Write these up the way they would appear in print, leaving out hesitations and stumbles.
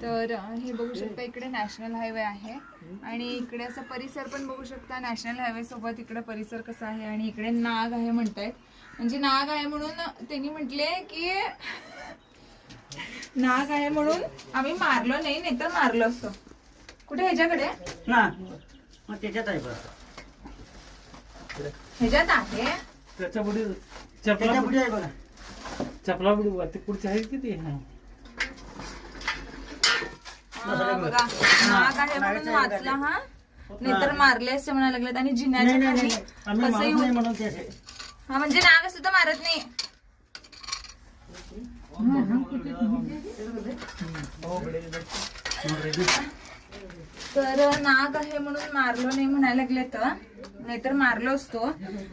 तर हे बघू शकता इकडे नॅशनल हायवे आहे आणि इकडे असं परिसर पण बघू शकता. नॅशनल हायवे सोबत इकडे परिसर कसा आहे आणि इकडे नाग आहे म्हणतायत. म्हणजे नाग आहे म्हणून त्यांनी म्हटले की नाग आहे म्हणून आम्ही मारलो नाही, नाही तर मारलो असतो. कुठे ह्याच्याकडे ना मग त्याच्यात आहे बरं. ह्याच्यात आहे त्याच्या पुढे त्याच्या पुढे आहे बघा. चपला पुढे ते पुढचे आहे किती बघा नाग आहे म्हणून वाचला हा, नाहीतर मारले असं म्हणायला लागलेत. आणि जिन्याच्या नाही खाली नाही आम्ही कसं मारत येऊन नाही म्हणून ते असे. हा म्हणजे नाग असं तर मारत नाही. तर नाग आहे म्हणून मारलो नाही म्हणायला लागले तर, नाहीतर मारलो असतो.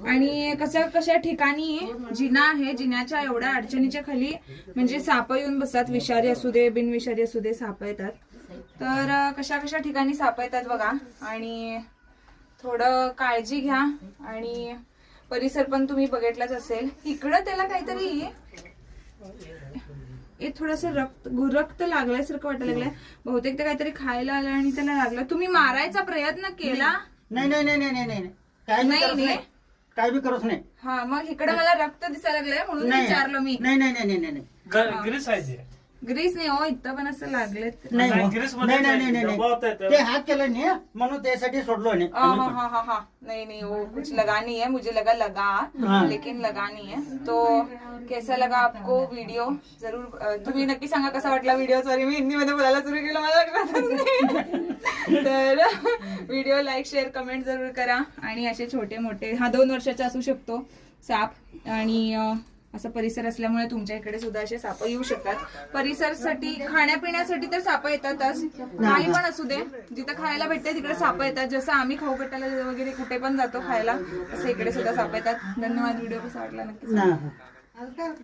आणि कशा ठिकाणी जिना आहे, जिन्याच्या एवढ्या अडचणीच्या खाली म्हणजे साप येऊन बसतात. विषारी असू दे बिनविषारी असू दे साप येतात. तर कशा ठिकाणी साप येतात बघा. आणि थोडं काळजी घ्या. आणि परिसर पण तुम्ही बघितलाच असेल. इकडं त्याला काहीतरी थोडस रक्त लागल्यासारखं वाटायला लागलंय. बहुतेक ते काहीतरी खायला आलं आणि त्याला लागलं. तुम्ही मारायचा प्रयत्न केला? नाही नाही नाही नाही नाही काय बी करत नाही, काय बी करत नाही. हा मग इकडे मला रक्त दिसायला लागलंय म्हणून विचारलो मी. नाही नाही नाही नाही नाही ग्रीस आहे ग्रीस नाही हो, इथं पण असं लागलेत. नाही नाही, हो. ग्रीसमध्ये नाही नाही नाही, नाही डब्बा होता नाही इथं. ते हात केलं नाही म्हणून त्यासाठी सोडलो नाही. हाँ नहीं वो कुछ लगा नहीं है. मुझे लगा लेकिन लगा नहीं है. तो कैसा लगा आपको व्हिडिओ जरूर तुम्ही नक्की सांगा कसा वाटला व्हिडिओ. सॉरी मी हिंदी मध्ये बोलायला सुरू केलं, मला लक्षातच नाही. तर व्हिडिओ लाईक शेअर कमेंट जरूर करा. आणि असे छोटे मोठे 2 वर्षाचा असू शकतो साप. आणि असं परिसर असल्यामुळे तुमच्या इकडे सुद्धा असे साप येऊ शकतात. परिसरसाठी खाण्यापिण्यासाठी तर साप येतातच, काही पण असू दे जिथं खायला भेटते तिकडे साप येतात. जसं आम्ही खाऊ भेटायला वगैरे कुठे पण जातो खायला, तसं इकडे सुद्धा साप येतात. धन्यवाद. व्हिडिओ कसा वाटला नक्की सांगा.